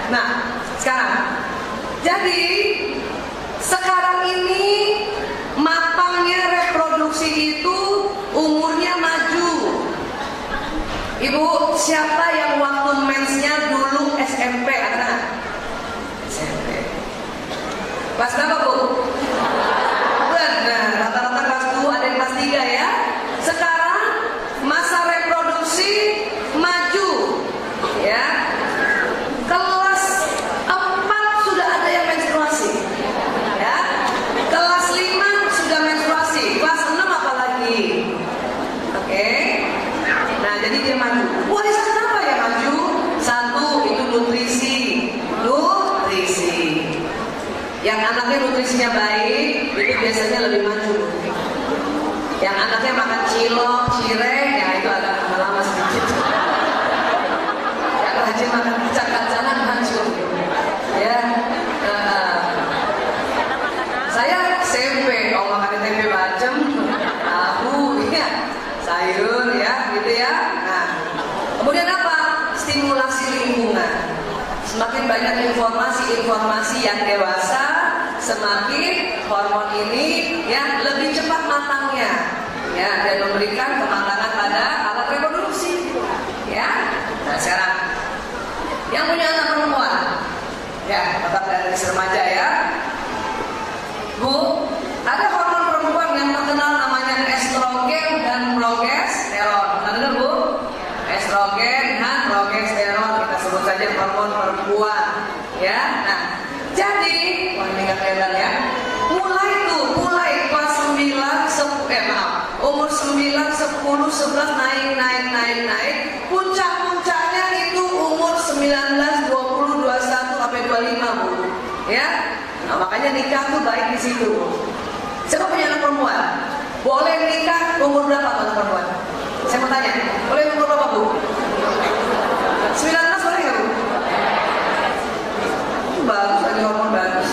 Nah, sekarang jadi sekarang ini matangnya reproduksi itu umurnya maju. Ibu, siapa yang waktu mensnya dulu SMP? Ada? SMP. Kelas berapa, Bu? Benar, rata-rata kelas 2, ada yang kelas 3 ya. Sekarang masa reproduksi maju, ya. Kelas 4 sudah ada yang menstruasi, ya. Kelas 5 sudah menstruasi, kelas 6 apalagi. Oke. Nah, jadi dia maju. Warisan apa ya maju? Satu, itu nutrisi. Yang anaknya nutrisinya baik, itu biasanya lebih maju. Yang anaknya makan cilok, cireng, ya itu agak lama sedikit. Yang rajin makan kacang-kacangan maju. Ya, saya SMP, kalau makan tempe bacem, tahu, ya, sayur, ya, gitu ya. Nah, kemudian apa? Stimulasi lingkungan. Semakin banyak informasi yang dewasa, semakin hormon ini ya lebih cepat matangnya, ya, dan memberikan kematangan pada alat reproduksi, ya. Nah, sekarang yang punya anak perempuan, ya, tetap dari remaja ya, Bu, ada hormon perempuan yang terkenal namanya estrogen dan progesteron. Ada Bu? Estrogen dan progesteron, kita sebut saja hormon perempuan, ya. Nah, jadi ini nggak kelihatan ya. Mulai kelas 9, umur 9, 10, 11 naik. Puncaknya itu umur 19, 20, 21 sampai 25, Bu. Ya. Nah, makanya nikah tuh baik di situ. Siapa punya anak perempuan? Boleh nikah umur berapa anak perempuan? Saya mau tanya, boleh umur berapa, Bu? 19 boleh nggak, Bu? Bagus, lagi hormon bagus.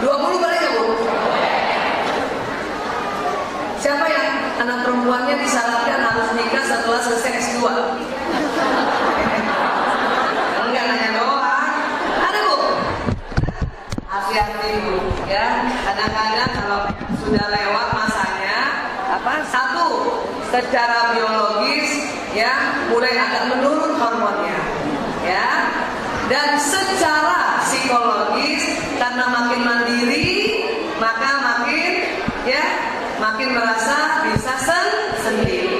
20 boleh nggak, Bu? Siapa yang anak perempuannya disyaratkan harus nikah setelah selesai S2? Enggak, nanya doang. Ada, Bu? Hati-hati, Bu, ya. Kadang-kadang kalau sudah lewat masanya, satu, secara biologis ya mulai agak menurun hormonnya, ya, dan secara psikologis karena makin mandiri maka makin merasa bisa sendiri,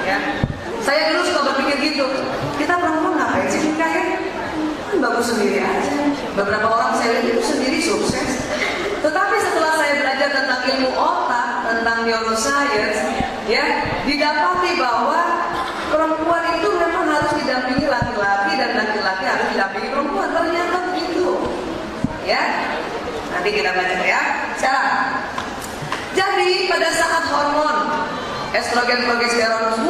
ya. Saya dulu suka berpikir gitu, kita perempuan ngapain sih nikah ya? Kan bagus sendiri aja. Beberapa orang saya lihat itu sendiri sukses. Tetapi setelah saya belajar tentang ilmu otak, tentang neuroscience, ya, didapati bahwa perempuan itu memang harus didampingi laki-laki dan laki-laki harus didampingi perempuan. Ternyata begitu, ya. Nanti kita baca ya. Sekarang, jadi pada saat hormon estrogen progesteron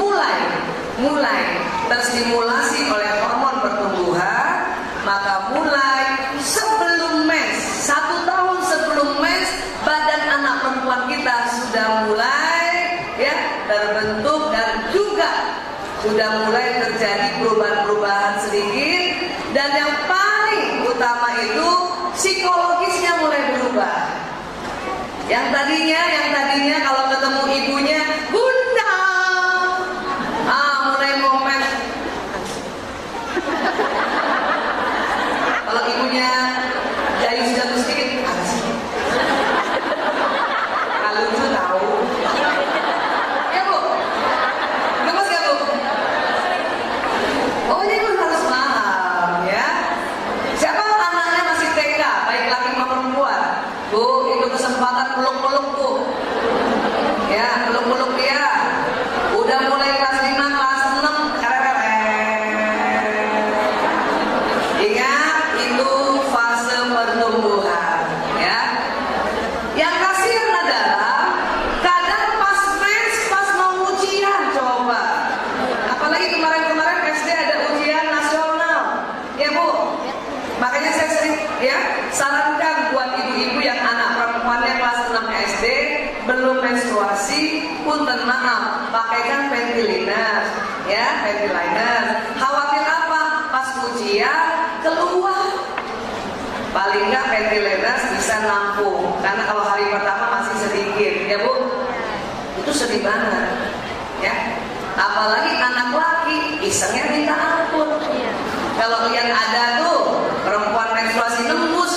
mulai terstimulasi oleh hormon pertumbuhan, maka mulai sebelum mens, 1 tahun sebelum mens, badan anak perempuan kita sudah mulai ya terbentuk dan juga sudah mulai terjadi perubahan-perubahan sedikit, dan yang paling utama itu psikologisnya mulai berubah. Yang tadinya kalau ketemu ibunya, Bunda, mulai momen. Kalau ibunya jayus jatuh sedikit, apa sih? Kalau lucu tahu. Ya, Bu? Gemes gak, Bu? Pokoknya ibu harus paham, ya. Siapa anaknya masih TK, baik laki maupun perempuan? Bu, itu kesempatan peluk-peluk, Bu. Ya, peluk-peluk dia. Udah mulai kelas 5, kelas 6, ingat, itu fase pertumbuhan, ya. Yang kasihan adalah kadang pas mens, pas mau ujian, coba. Apalagi kemarin-kemarin SD ada ujian nasional, ya, Bu. Makanya saya sering ya sarankan buat ibu-ibu yang anak perempuannya kelas 6 SD belum menstruasi, punten maaf, pakaikan panty liner, ya, panty liner. Khawatir apa? Pas ujian keluar. Paling nggak ventilator bisa nampung, karena kalau hari pertama masih sedikit, ya Bu, itu sedih banget, ya. Apalagi anak laki, isengnya minta ampun. Kalau yang ada tuh perempuan menstruasi nembus,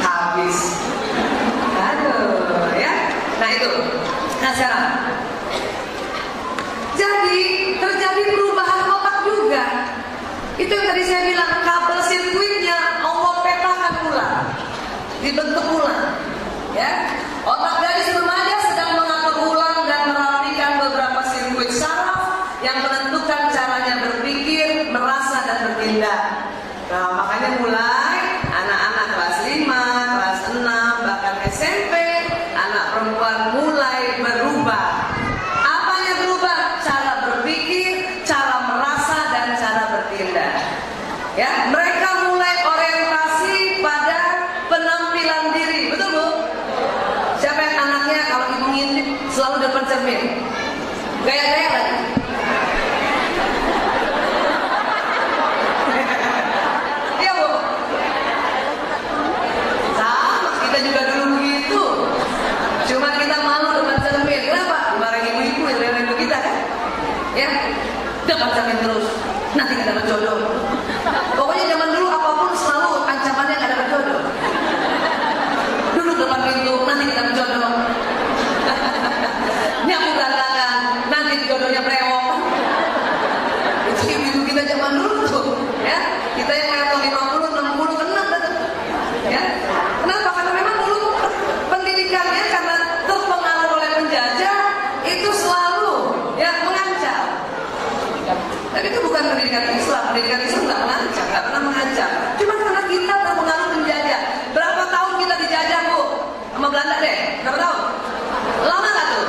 habis. Aduh, ya. Nah itu. Nah sekarang, jadi terjadi perubahan otak juga. Itu yang tadi saya bilang, kabel sirkuitnya Allah petakan ulang, dibentuk ulang. Ya, otak gadis remaja sedang mengatur ulang dan merapikan beberapa sirkuit saraf yang menentukan caranya berpikir, merasa dan bertindak. Nah, makanya mulai anak-anak kelas 5, kelas 6, bahkan SMP, anak perempuan mulai berubah. Apanya berubah? Cara berpikir, cara merasa dan cara bertindak. Ya, mereka mulai orientasi pada penampilan diri, betul Bu? Siapa yang anaknya kalau ibu ngintip selalu depan cermin, gaya-gaya lagi? Iya Bu? Sama, kita juga dulu begitu. Cuma kita malu depan cermin. Kenapa? Dimarahin ibu-ibu yang ibu kita kan? Ya, depan cermin terus. Nanti kita dapat jodoh. Pokoknya zaman dulu apapun selalu ancamannya nggak dapat jodoh. Duduk depan pintu, nanti kita berjodoh. Nyapu berantakan, nanti jodohnya brewok. Itu ibu kita zaman dulu tuh, ya. Kita yang level 50, 60 kena betul. Ya. Kenapa? Karena memang dulu pendidikannya karena terpengaruh oleh penjajah itu selalu ya mengancam. Tapi itu bukan pendidikan Islam nggak mengancam, nggak pernah mengancam. Cuma karena kita terpengaruh penjajah. Berapa tahun kita dijajah Bu? Sama Belanda deh, berapa tahun? Lama nggak tuh?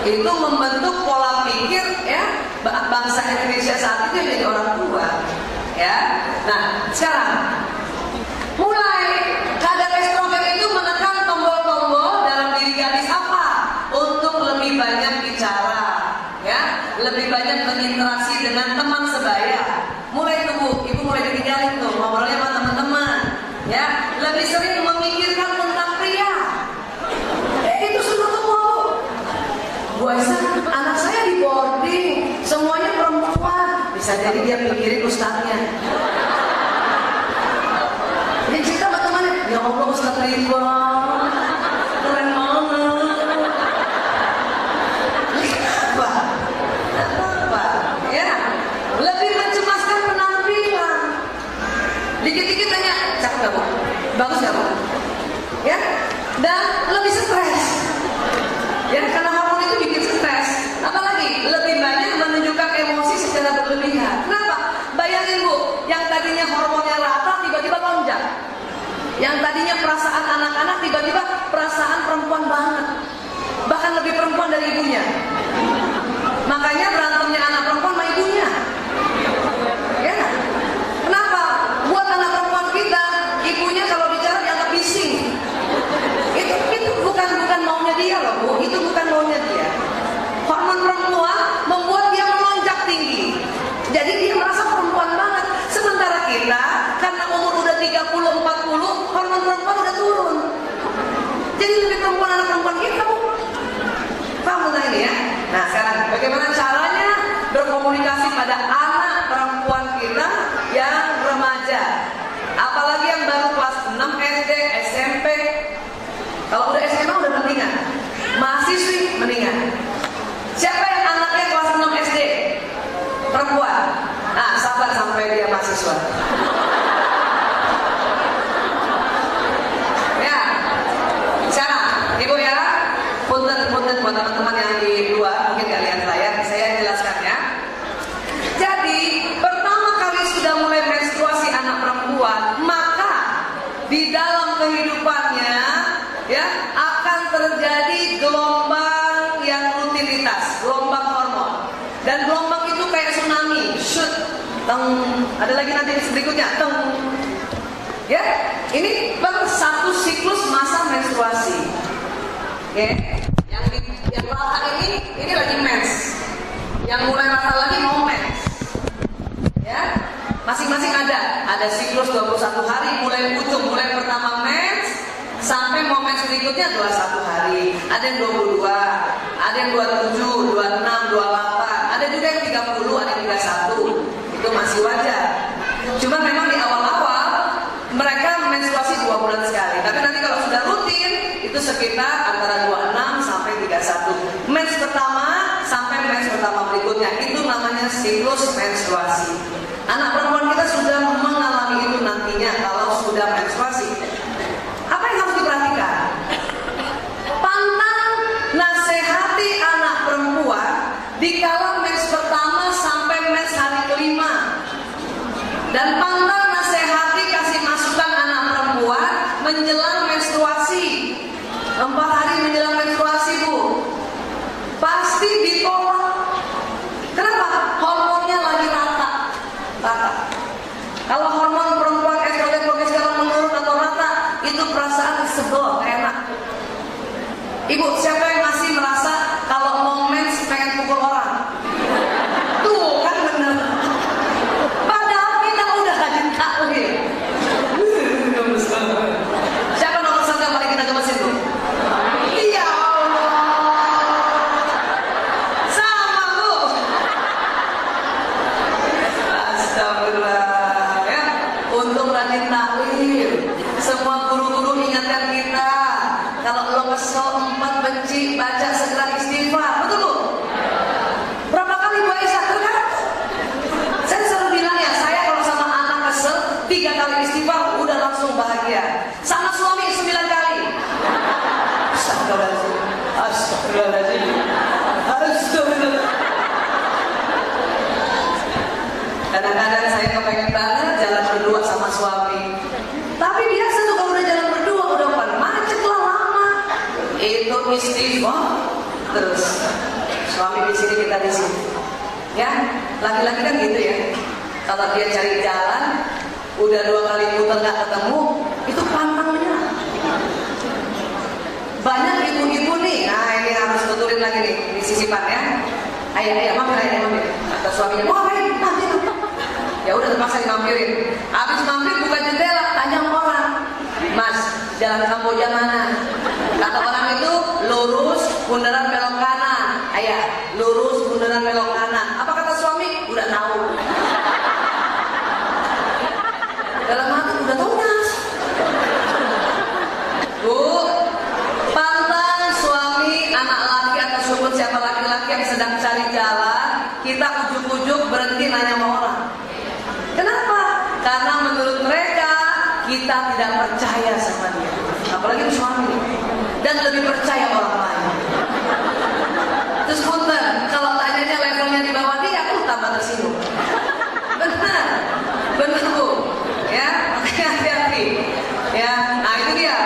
Itu membentuk pola pikir ya bangsa Indonesia saat itu jadi orang tua. Ya, nah sekarang mulai kadar estrogen itu menekan tombol-tombol dalam diri gadis apa? Untuk lebih banyak bicara, ya, lebih banyak berinteraksi dengan teman sebaya. Mulai tuh Bu, ibu mulai ditinggalin tuh ngobrolnya sama teman-teman, ya, lebih sering memikirkan tentang pria. Itu semua tuh Bu. Bu Aisyah, anak saya di boarding, semuanya perempuan. Bisa jadi dia pikirin ustadznya. Dia cerita sama temannya, ya Allah Ustadz Ridwan, keren banget. Apa? Ya, lebih mencemaskan penampilan. Dikit-dikit tanya, cakep gak Bu? Bagus gak Bu? Ya, dan lebih stres. Ya, karena hormon itu bikin stres. Apalagi lebih banyak menunjukkan emosi secara berlebihan. Kenapa? Bayangin Bu, yang tadinya hormonnya rata tiba-tiba lonjak. Yang tadinya perasaan anak-anak tiba-tiba perasaan perempuan banget. Bahkan lebih perempuan dari ibunya. Makanya berantemnya anak perempuan sama ibunya. Ya. Kenapa? Buat anak perempuan kita, ibunya kalau bicara dianggap bising. Itu bukan maunya dia loh Bu, itu bukan maunya dia. Hormon perempuan membuat dia melonjak tinggi. Jadi dia merasa perempuan banget. Sementara kita karena umur udah 30, 40, hormon perempuan udah turun. Jadi lebih perempuan anak perempuan kita Bu. Paham tentang ini ya? Nah sekarang bagaimana caranya berkomunikasi pada anak perempuan kita yang remaja, apalagi yang baru kelas 6 SD, SMP. Kalau udah SMA udah mendingan, mahasiswi mendingan. Siapa yang anaknya kelas 6 SD? Perempuan. Nah sabar sampai dia mahasiswa. Ya, sekarang Ibu ya, punten buat teman-teman yang di luar mungkin gak lihat saya jelaskan ya. Jadi pertama kali sudah mulai menstruasi anak perempuan, maka di dalam kehidupannya ya akan terjadi gelombang yang rutinitas, gelombang hormon. Dan gelombang itu kayak tsunami, shoot, teng. Ada lagi nanti berikutnya, teng. Ya, ini per satu siklus masa menstruasi. Oke, yang rata ini lagi mens. Yang mulai rata lagi mau mens. Ya, Masing-masing ada siklus 21 hari, mulai ujung, mulai pertama mens sampai mau mens berikutnya 21 hari. Ada yang 22, ada yang 27, 26, 28, ada juga yang 30, ada yang 31. Itu masih wajar. Cuma memang di awal-awal mereka menstruasi 2 bulan sekali. Tapi nanti kalau sudah rutin itu sekitar antara 26 sampai 31. Mens pertama sampai mens pertama berikutnya itu namanya siklus menstruasi. Anak perempuan kita sudah mengalami itu nantinya kalau sudah menstruasi. Apa yang harus diperhatikan? Pantang nasihati anak perempuan dikala mens pertama sampai mens hari kelima. Dan pantang nasihati kasih masukan anak perempuan menjelang menstruasi. 4 hari menjelang menstruasi, Bu. Pasti ditolak. Kenapa? Hormonnya lagi rata. Kalau hormon perempuan estrogen progesteron menurun atau rata, itu perasaan sebel, enak. Ibu, siapa yang masih merasa kalau mau mens pengen pukul orang? Tuh kan bener. Padahal kita udah rajin takwil. Siapa nomor 1 yang paling kita gemesin, Bu? Iya Allah. Sama, Bu. Astagfirullah. Ya, untuk rajin takwil. Semua guru-guru ingatkan kita, kalau lo kesel 4 benci, baca segera istighfar. Betul, Bu? Berapa kali Bu Aisyah? Tergantung. Saya selalu bilang ya, saya kalau sama anak kesel 3 kali istighfar udah langsung bahagia. Sama suami 9 kali. Astagfirullahaladzim. Astagfirullahaladzim. Astagfirullahaladzim. Kadang-kadang saya kepengen banget jalan berdua sama suami. Tapi biasa tuh kalau udah jalan berdua udah depan macet lah, lama. Itu istighfar terus. Suami di sini, kita di sini. Ya, laki-laki kan gitu ya. Kalau dia cari jalan, udah 2 kali putar nggak ketemu, itu pantang menyerah. Banyak ibu-ibu nih, nah ini harus betulin lagi nih, di sisipan ya. Ayah, mampir. Kata suaminya, mau ngapain? Mampir. Ya udah terpaksa dimampirin. Habis mampir buka jendela, tanya orang, Mas, jalan Kamboja mana? Kata orang itu lurus, bundaran belok kanan. Ayah, lurus, bundaran belok kanan. Apa kata suami? Udah tahu. Dalam hati udah tahu, Mas. Bu, pantang suami, anak laki atau syukur siapa laki-laki yang sedang cari jalan, kita ujuk-ujuk berhenti nanya sama orang. Kenapa? Karena menurut mereka kita tidak percaya sama dia, apalagi suami, dan lebih percaya orang lain. Terus punten, kalau tanyanya levelnya di bawah dia, aku tambah tersinggung. Benar Bu, ya, makanya hati-hati. Ya, nah itu dia.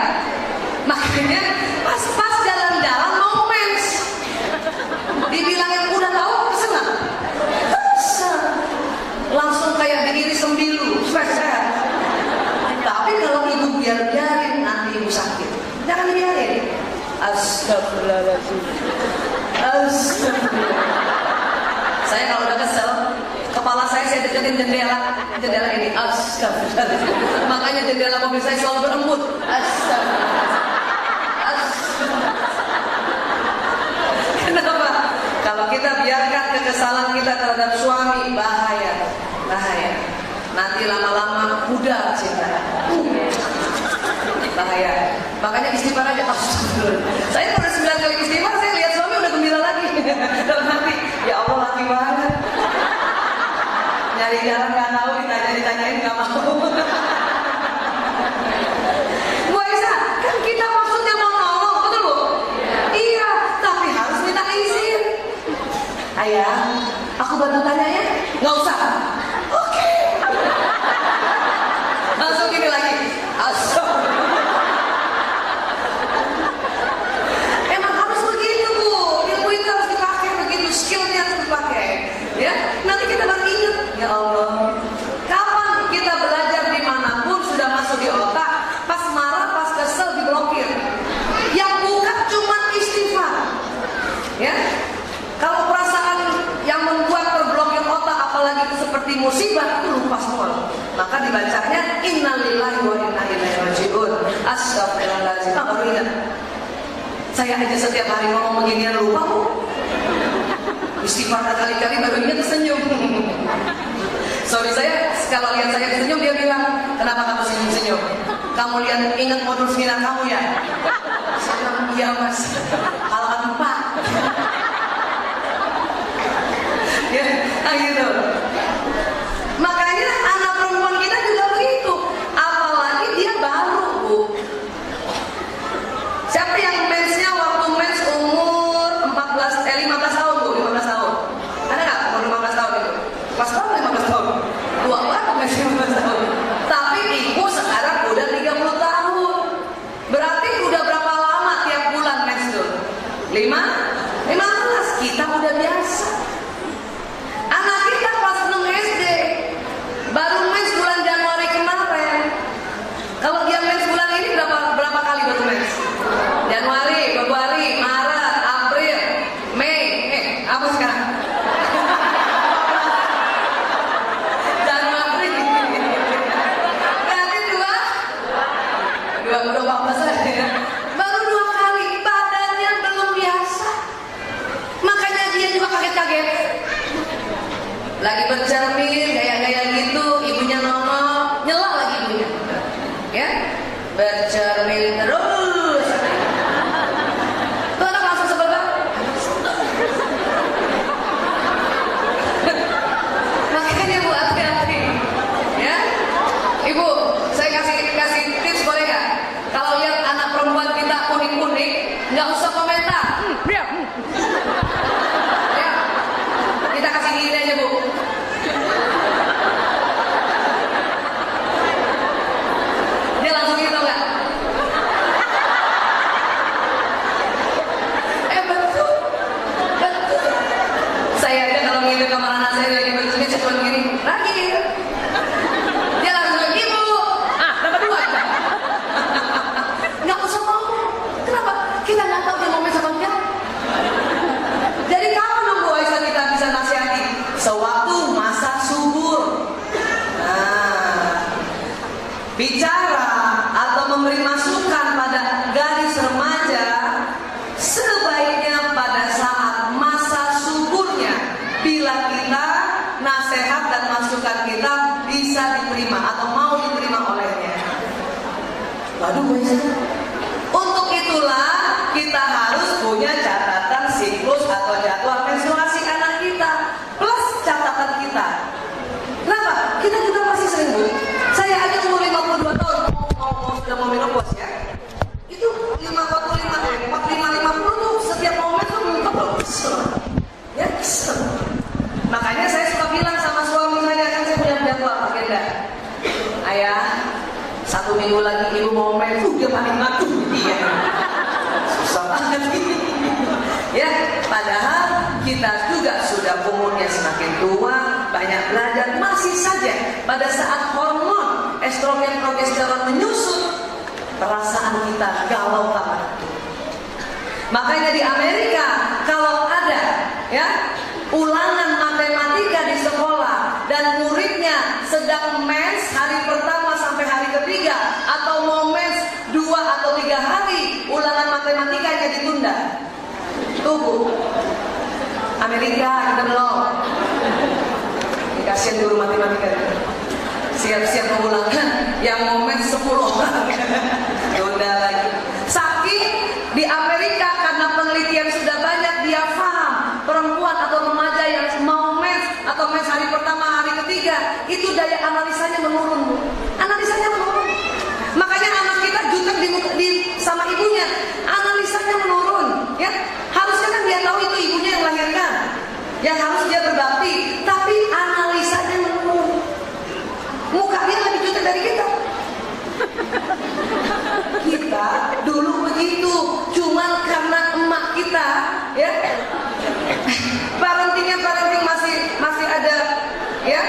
Makanya pas jalan-jalan mau mens, dibilangin udah tahu senang, langsung kayak diiris sembilu, sehat. Tapi kalau ibu biarin nanti ibu sakit, jangan dibiarin. Astagfirullahaladzim. Saya kalau udah kesel, kepala saya deketin jendela ini. Astagfirullahaladzim. Makanya jendela mobil saya selalu berembut. Kenapa? Kalau kita biarkan kekesalan kita terhadap suami, bahaya. Nanti lama-lama pudar cinta. Bahaya. Makanya istighfar aja. Saya kalau 9 kali istighfar, saya lihat suami udah gembira lagi. Dalam hati, ya Allah laki banget. Nyari jalan nggak tahu, ditanyain nggak mau. Bu Aisyah, kan kita maksudnya mau nolong, betul Bu? Iya, tapi harus minta izin. Ayah, aku bantu tanya ya? Nggak usah. Oke. Langsung gini lagi. Emang harus begitu Bu. Ilmu itu harus dipakai begitu, skillnya harus dipakai. Ya, nanti kita baru ingat. Ya Allah, kapan kita belajar dimanapun sudah masuk di otak. Pas marah, pas kesel diblokir. Yang bukan cuma istighfar. Ya, kalau perasaan yang membuat terblokir otak maka dibacanya innalillahi wa inna ilaihi rajiun. Astagfirullahaladzim. Baru ingat, saya aja setiap hari ngomong beginian lupa kok. Istighfar kali-kali baru ingat tersenyum. Suami saya kalau lihat saya senyum dia bilang, kenapa kamu senyum-senyum? Kamu lihat ingat modul seminar kamu ya? Saya bilang, iya mas, halaman 4. Ya, gitu. Makanya anak perempuan kita juga begitu. Apalagi dia baru, Bu. Siapa yang mensnya waktu mens umur 15 tahun, Bu? 15 tahun. Ada nggak umur 15 tahun itu? Pas tahun 15 tahun. Tua banget mens 15 tahun. Tapi ibu sekarang udah 30 tahun. Berarti udah berapa lama tiap bulan mens tuh? 15. Kita udah biasa. Anak kita kelas 6 SD baru mens bulan Januari kemarin. Kalau dia mens bulan ini berapa kali baru mens? Januari, Februari, Maret, April, Mei. Apa sekarang? Januari. Berarti dua 14 ya. Baru 2 kali, badannya belum biasa. Makanya dia juga kaget-kaget. Lagi bercermin, gaya-gaya gitu, ibunya nongol, nyela lagi ibunya. Ya, bercermin terus. Tuh anak langsung sebel banget. Makanya Bu, hati-hati. Ya, Ibu, saya kasih tips boleh nggak? Kalau lihat anak perempuan kita unik-unik, nggak usah komentar. Ya, kita kasih gini aja Bu. Dia langsung gitu nggak? Betul. Saya aja kalau ngirim kamar anak saya lagi bercermin cuma begini, lagi. Dia langsung ibu. Dapat 2 aja. Nggak usah ngomong. Kenapa? Kita nggak tahu dia mau mens apa enggak. Jadi kapan dong Bu Aisyah kita bisa nasihati? Sewaktu masa subur. Bicara atau memberi masukan pada gadis remaja sebaiknya pada saat masa suburnya, bila kita nasihat dan masukan kita bisa diterima atau mau diterima olehnya. Waduh, untuk itulah kita harus punya catatan siklus atau jadwal menstruasi anak kita plus catatan kita. Kenapa? Kita juga masih sering, Bu. Saya aja umur 52 tahun sudah mau menopause ya. Itu 45 tuh setiap momen tuh muka kesel. Ya kesel. Makanya saya suka bilang sama suami saya, kan saya punya jadwal agenda. Ayah, 1 minggu lagi ibu mau main, dia paling mati. Iya. Susah banget. Ya, padahal kita juga sudah umurnya semakin tua, banyak belajar, masih saja pada saat hormon estrogen progesteron menyusut, perasaan kita galau banget. Makanya di Amerika kalau ada ya ulangan matematika di sekolah dan muridnya sedang mens hari pertama sampai hari ketiga atau mau mens 2 atau 3 hari, ulangan matematikanya ditunda. Tunggu, Amerika kita belum. Kasihan guru matematika. Siap-siap mengulangan yang momen 10 orang. Tunda lagi. Sakit di Amerika karena penelitian sudah banyak, dia paham perempuan atau remaja yang mau mens atau mens hari pertama, hari ketiga, itu daya analisanya menurun. Analisanya menurun. Makanya anak kita jutek sama ibunya, analisanya menurun. Ya, harusnya kan dia tahu itu ibunya yang melahirkan, yang harus dia berbakti, tapi analisanya menurun. Muka dia lebih jutek dari kita. Kita dulu begitu, cuman karena emak kita, ya, parenting masih ada, ya,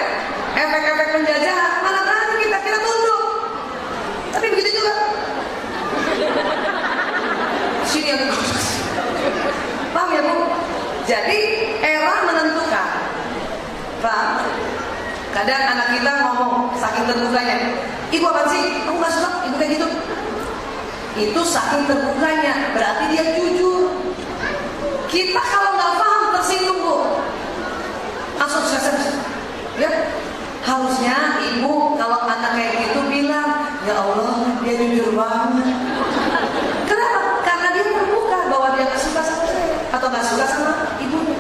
efek-efek penjajahan. Mana berani kita tunduk. Tapi begitu juga. Sini yang paham ya Bu? Jadi era menentukan. Paham? Kadang anak kita ngomong saking saking terbukanya. Ibu apa sih? Aku nggak suka ibu kayak gitu. Itu saking terbukanya, berarti dia jujur. Kita kalau nggak paham tersinggung bu, langsung selesai. Ya, harusnya ibu kalau anak kayak gitu bilang, ya Allah dia jujur banget. Kenapa? Karena dia terbuka bahwa dia nggak suka sama saya atau nggak suka sama ibunya.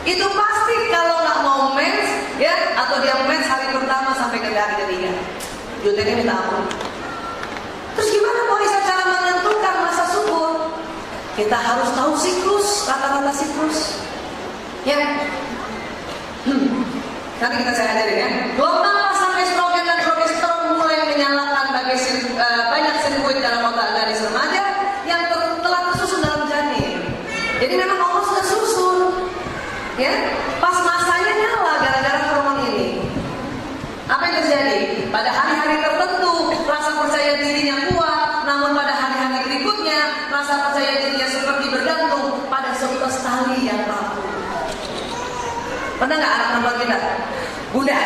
Itu pasti kalau nggak mau mens, ya, atau dia mens hari pertama sampai ke hari ketiga, juteknya minta ampun. Terus gimana Bu Aisyah cara menentukan masa subur? Kita harus tahu siklus, rata-rata siklus. Ya. Nanti saya ajarin ya. Gelombang pasang estrogen dan progesteron mulai menyalakan banyak sirkuit dalam otak gadis remaja yang telah tersusun dalam janin. Jadi memang Allah sudah susun. Ya, pas masanya nyala gara-gara hormon ini. Apa yang terjadi? Pada hari-hari tertentu rasa percaya dirinya kuat, namun pada hari-hari berikutnya rasa percaya dirinya seperti bergantung pada seutas tali yang rapuh. Pernah nggak anak perempuan kita? Bunda,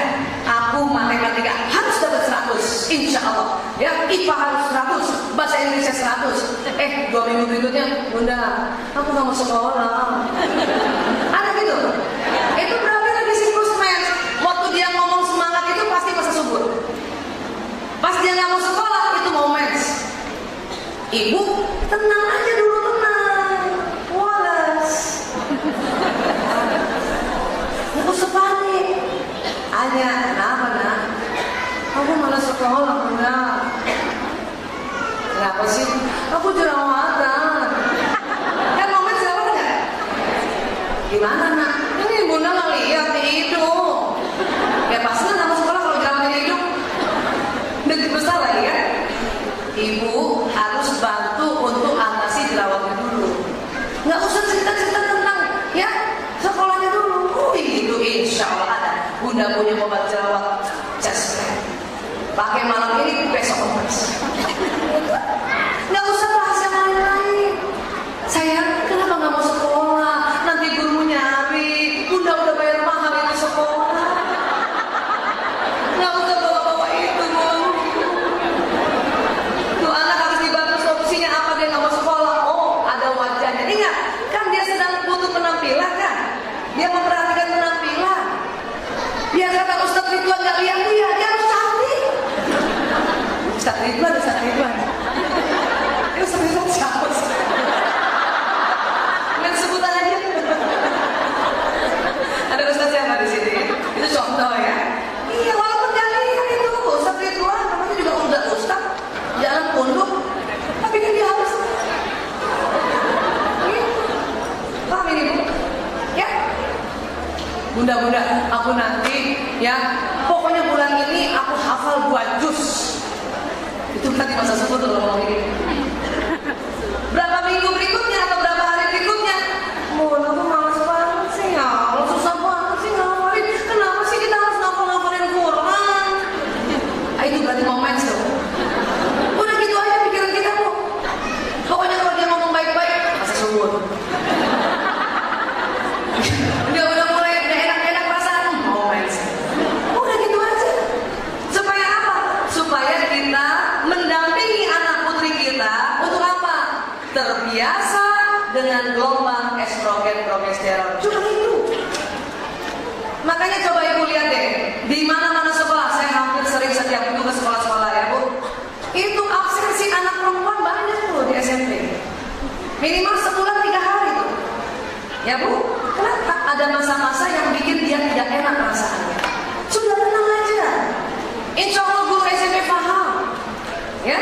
aku matematika harus dapat 100, insya Allah. Ya, IPA harus 100, bahasa Indonesia 100. 2 minggu berikutnya, Bunda, aku nggak mau sekolah. Ada gitu. Itu berarti lagi siklus mens. Waktu dia ngomong semangat itu pasti masa subur. Pas dia nggak mau sekolah itu mau mens. Ibu, tenang aja dulu, tenang. Wallace. Aku sepanik. Anya, kenapa nak? Aku malas sekolah, Bunda. Kenapa sih? Aku jerawatan. Kan mau mens jerawatan nggak? Gimana nak? Ini Bunda nggak lihat di hidung. Ya pasti nggak mau sekolah kalau jerawatan di hidung. Deket besar lagi kan? Ibu harus bantu untuk atasi jerawatnya dulu. Nggak usah cerita-cerita tentang ya sekolahnya dulu. Itu insya Allah ada. Bunda punya obat jerawat just pakai malam ini besok omas. Nggak usah bahas yang lain-lain. Sayang, kenapa nggak mau sekolah? Nanti gurumu nyari. Bunda udah bayar mahal itu sekolah. Nggak usah bawa-bawa itu, Bu. Tuh anak harus dibantu solusinya apa dia nggak mau sekolah? Oh, ada wajahnya. Ingat, kan dia sedang butuh penampilan kan? Dia memperhatikan penampilan. Biar kata Ustadz Ridwan nggak lihat dia harus cantik. Ustadz Ridwan. Itu Ridwan siapa sih? Nggak sebutan aja. Ada Ustadz siapa di sini? Itu contoh ya. Iya, walaupun dia lihat itu Ustadz Ridwan, namanya juga udah Ustadz, jalan pondok, tapi kan dia harus. Paham ini Bu? Ya. Bunda, aku nanti ya, pokoknya bulan ini aku hafal 2 juz. Itu nanti masa subur tuh ngomong ini. Berapa minggu berikutnya atau berapa hari berikutnya? Bunda, aku malas banget sih ya. Allah susah banget sih ngafalin. Kenapa sih kita harus ngafalin Quran? Itu berarti mau mens tuh. Udah gitu aja pikiran kita Bu. Pokoknya kalau dia ngomong baik-baik, masa subur. Dia udah mulai enak-enak perasaan mau mens. Udah gitu aja. Supaya apa? Supaya kita mendampingi anak putri kita untuk apa? Terbiasa dengan gelombang estrogen progesteron. Cuma itu. Makanya coba ibu lihat deh, di mana-mana sekolah, saya hampir sering setiap minggu ke sekolah-sekolah ya Bu. Itu absensi anak perempuan banyak tuh di SMP. Minimal sebulan 3 hari tuh. Ya Bu, kenapa? Ada masa-masa yang bikin dia tidak enak perasaannya. Sudah tenang aja. Insya Allah guru SMP paham. Ya,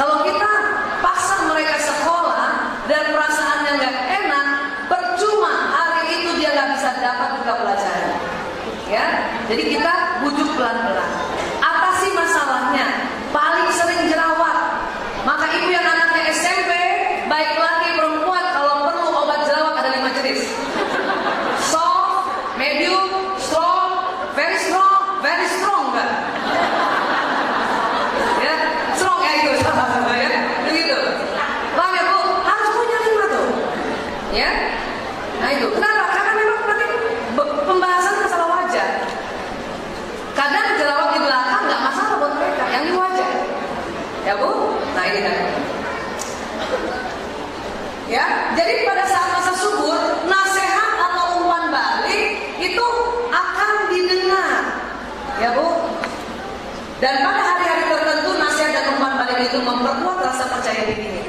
kalau kita paksa mereka sekolah dan perasaannya nggak enak, percuma hari itu dia nggak bisa dapat juga pelajaran. Ya, jadi kita bujuk pelan-pelan. Atasi masalahnya. Paling sering jerawat. Maka ibu yang anaknya SMP, baik laki perempuan, kalau perlu obat jerawat ada 5 jenis. Soft, medium, strong, very strong kan? Ya, strong ya itu sama-sama ya, begitu. Paham ya Bu? Harus punya 5 tuh. Ya, nah itu. Kenapa? Karena memang nanti pembahasan masalah wajah. Kadang jerawat lagi kan? Ya, jadi pada saat masa subur, nasihat atau umpan balik itu akan didengar, ya Bu. Dan pada hari-hari tertentu nasihat dan umpan balik itu memperkuat rasa percaya diri.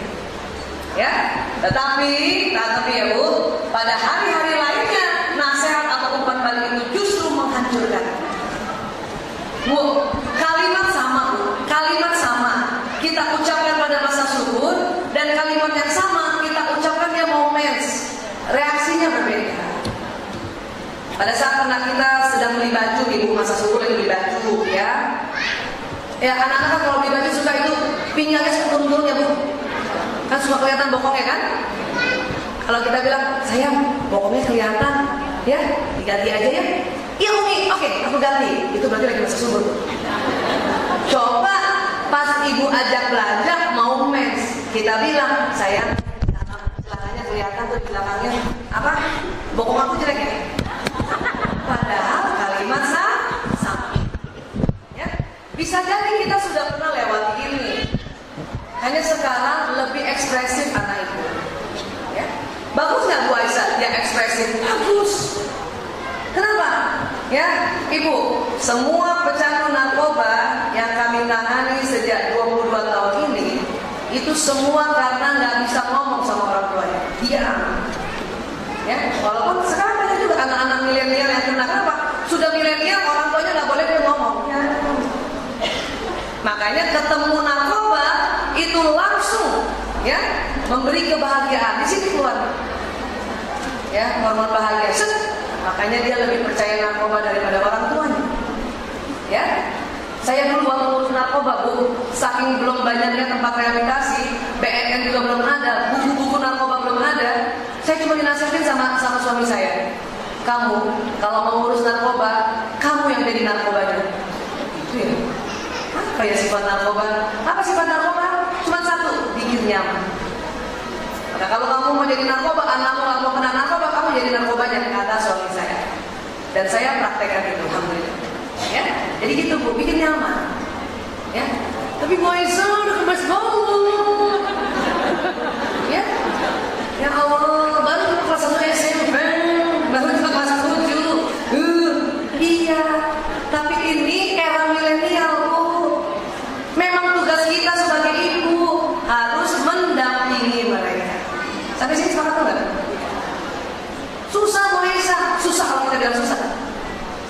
Ya, tetapi ya Bu, pada hari-hari lainnya nasihat atau umpan balik itu justru menghancurkan. Bu, kalimat sama Bu, kalimat sama kita ucapkan pada masa subur dan kalimat yang sama kita ucapkan dia mau mens, reaksinya berbeda. Pada saat anak kita sedang beli baju, Ibu masa subur lagi beli baju, ya. Ya anak-anak kan kalau beli baju suka itu pinggangnya seturun-turun ya Bu. Kan suka kelihatan bokongnya kan? Kalau kita bilang, sayang bokongnya kelihatan, ya diganti aja ya. Iya Umi, oke aku ganti. Itu berarti lagi masa subur. Coba pas Ibu ajak belanja mau mens, kita bilang, sayang celananya kelihatan tuh di belakangnya apa? Bokong aku jelek ya? Padahal kalimat sama. Ya, bisa jadi kita sudah pernah lewati ini. Hanya sekarang lebih ekspresif anak Ibu. Ya. Bagus nggak Bu Aisyah? Dia ekspresif. Bagus. Kenapa? Ya, Ibu, semua pecandu narkoba yang kami tangani sejak 22 tahun ini, itu semua karena nggak bisa ngomong sama orang tuanya. Diam. Ya, walaupun sekarang banyak juga anak-anak milenial yang kena. Kenapa? Sudah milenial, orang tuanya nggak boleh dia ngomong. Ya. Makanya ketemu narkoba itu langsung, ya, memberi kebahagiaan. Di sini keluar, ya, hormon bahagia. Makanya dia lebih percaya narkoba daripada orang tuanya. Ya, saya dulu waktu ngurus narkoba Bu, saking belum banyaknya tempat rehabilitasi, BNN juga belum ada, buku-buku narkoba belum ada. Saya cuma dinasihatin sama suami saya, kamu kalau mau ngurus narkoba, kamu yang jadi narkobanya. Itu ya. Kayak sifat narkoba. Apa sifat narkoba? Cuma satu, bikin nyaman. Maka kalau kamu mau jadi narkoba, anakmu nggak mau kena narkoba, kamu jadi narkobanya, kata suami saya. Dan saya praktekkan itu, alhamdulillah. Ya, jadi gitu Bu, bikin nyaman. Ya, tapi Bu Aisyah udah kemas banget. Ya, ya Allah, baru kelas 1 SMP, baru kelas 7. Iya, tapi ini era milenial Bu. Memang tugas kita sebagai ibu harus mendampingi mereka. Sampai sini sepakat enggak? Susah Bu Aisyah, susah kalau kita bilang susah.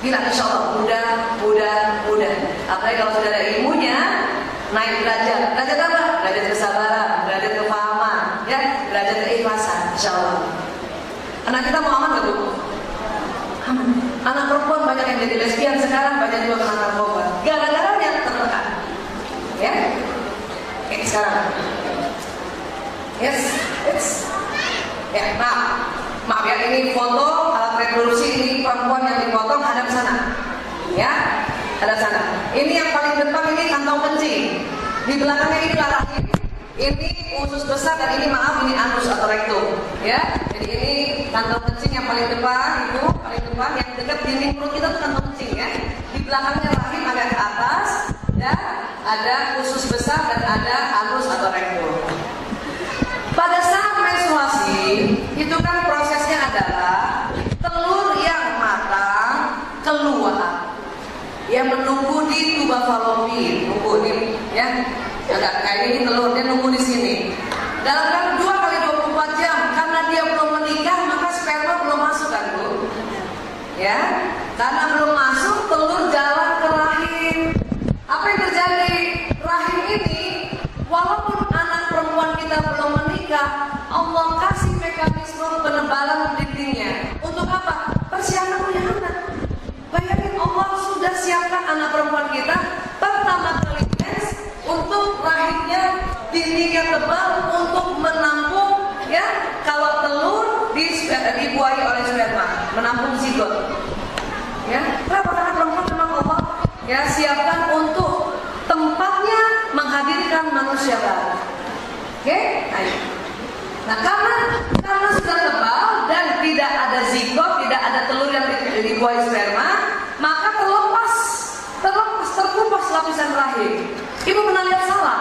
Bilang insya Allah mudah. Apalagi kalau sudah ada ilmunya, naik derajat. Derajat apa? Derajat kesabaran, derajat kepahaman, ya, derajat keikhlasan. Insya Allah. Anak kita mau aman nggak Bu? Aman. Anak perempuan banyak yang jadi lesbian sekarang, banyak juga kena narkoba. Gara-gara yang tertekan. Ya, oke sekarang. Yes. Ya, maaf ya, ini foto alat reproduksi, ini perempuan yang dipotong hadap sana. Ya, hadap sana. Ini yang paling depan ini kantong kencing. Di belakangnya ini rahim. Ini usus besar dan ini maaf ini anus atau rektum. Ya, jadi ini kantong kencing yang paling depan, Ibu, paling depan yang dekat dinding perut kita itu kantong kencing ya. Di belakangnya rahim agak ke atas. Ya, ada usus besar dan ada anus atau rektum. Pada saat menstruasi, itu kan prosesnya adalah telur yang matang keluar, yang menunggu di tuba fallopian, nunggu nih, ya, agak kayak ini telurnya nunggu di sini. Dalam 2 kali 24 jam, karena dia belum menikah, maka sperma belum masuk kan Bu? Ya, karena belum masuk, telur jalan ke rahim. Apa yang terjadi? Rahim ini, walaupun anak perempuan kita belum menikah, Allah kasih mekanisme penebalan dindingnya. Untuk apa? Persiapan punya anak. Bayangin Allah sudah siapkan anak perempuan kita pertama kali mens untuk rahimnya dindingnya tebal untuk menampung, ya, kalau telur dibuahi oleh sperma, menampung zigot. Ya, kenapa? Karena perempuan memang Allah ya siapkan untuk tempatnya menghadirkan manusia baru. Oke? Nah, karena sudah tebal dan tidak ada zigot, tidak ada telur yang dibuahi sperma, maka terkupas lapisan rahim. Ibu pernah lihat salak?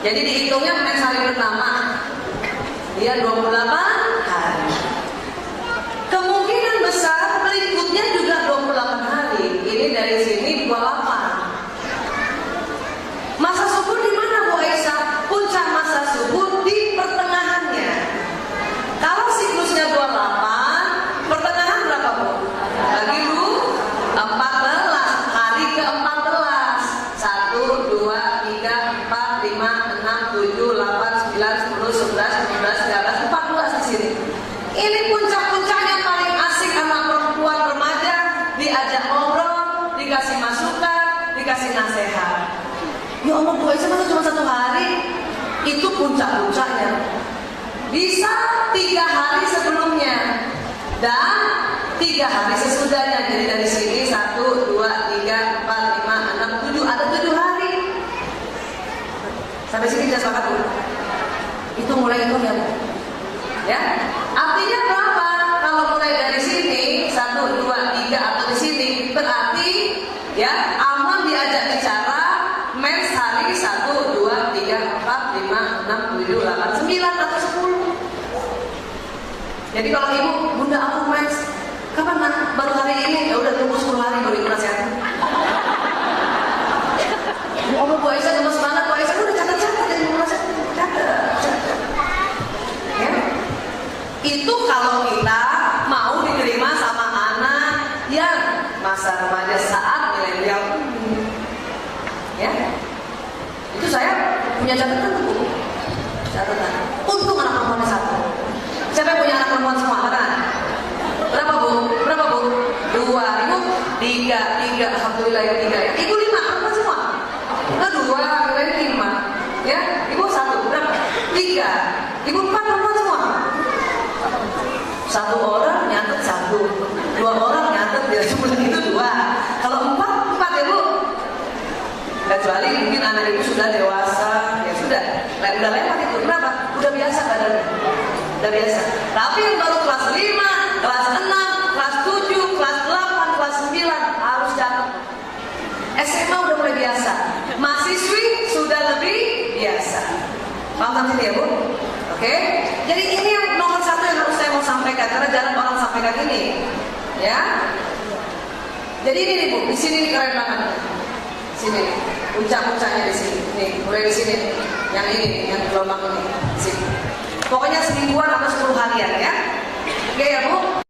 Jadi dihitungnya mens hari pertama dia 28 hari. Kemungkinan besar berikutnya juga 28 hari. Ini dari sini 28. Masa subur di mana Bu Aisyah? Puncak masa subur di pertengahannya. Kalau siklusnya 28, pertengahan berapa Bu? Bagi Bu 14, hari ke-14. 1, 2, 3, 4, 5, 6, 7, 8, 9, 10, 11, 12, 13, 14 di sini. Ini puncak-puncaknya paling asik anak perempuan remaja, diajak ngobrol, dikasih masukan, dikasih nasihat. Ya Allah Bu Aisyah masa cuma 1 hari? Itu puncak-puncaknya. Bisa 3 hari sebelumnya dan 3 hari sesudahnya. Jadi dari sini 1, 2, 3, 4, 5, 6, 7, ada 7 hari. Sampai sini kita sepakat Bu? Itu mulai hitung ya Bu? Ya, artinya berapa? Kalau mulai dari sini 1, 2, 3 atau di sini berarti ya aman diajak bicara mens hari 1, 2, 3, 4, 5, 6, 7, 8, 9 atau 10. Jadi kalau ibu, bunda aku mens, kapan nak? Baru hari ini, ya udah tunggu 10 hari baru ibu nasihatin. Bu Aisyah gemes banget, Bu Aisyah udah catat-catat dan ibu nasihatin, catat. Punya catatan tuh Bu? Catatan. Untung anak perempuannya satu. Siapa yang punya anak perempuan semua? Kanan. Berapa Bu? Berapa Bu? 2. Ibu? 3. Alhamdulillah ya 3 ya. Ibu 5, perempuan semua. Nah 2, kalian 5. Ya, Ibu 1. Berapa? 3. Ibu 4, perempuan semua. 1 orang nyatet 1. 2 orang nyatet ya jumlah itu 2. Kalau 4 ya Bu. Kecuali mungkin anak ibu sudah dewasa, ya sudah, udah lewat itu. Kenapa? Udah biasa badannya. Udah biasa. Tapi yang baru kelas 5, kelas 6, kelas 7, kelas 8, kelas 9 harus catat. SMA udah mulai biasa. Mahasiswi sudah lebih biasa. Paham sampai ya Bu? Oke? Jadi ini yang nomor 1 yang harus saya mau sampaikan karena jarang orang sampaikan ini. Ya? Jadi ini nih Bu, di sini nih keren banget. Sini, puncak-puncaknya di sini. Nih, mulai di sini. Yang ini, yang gelombang ini. Sini. Pokoknya semingguan atau 10 harian ya. Oke ya Bu?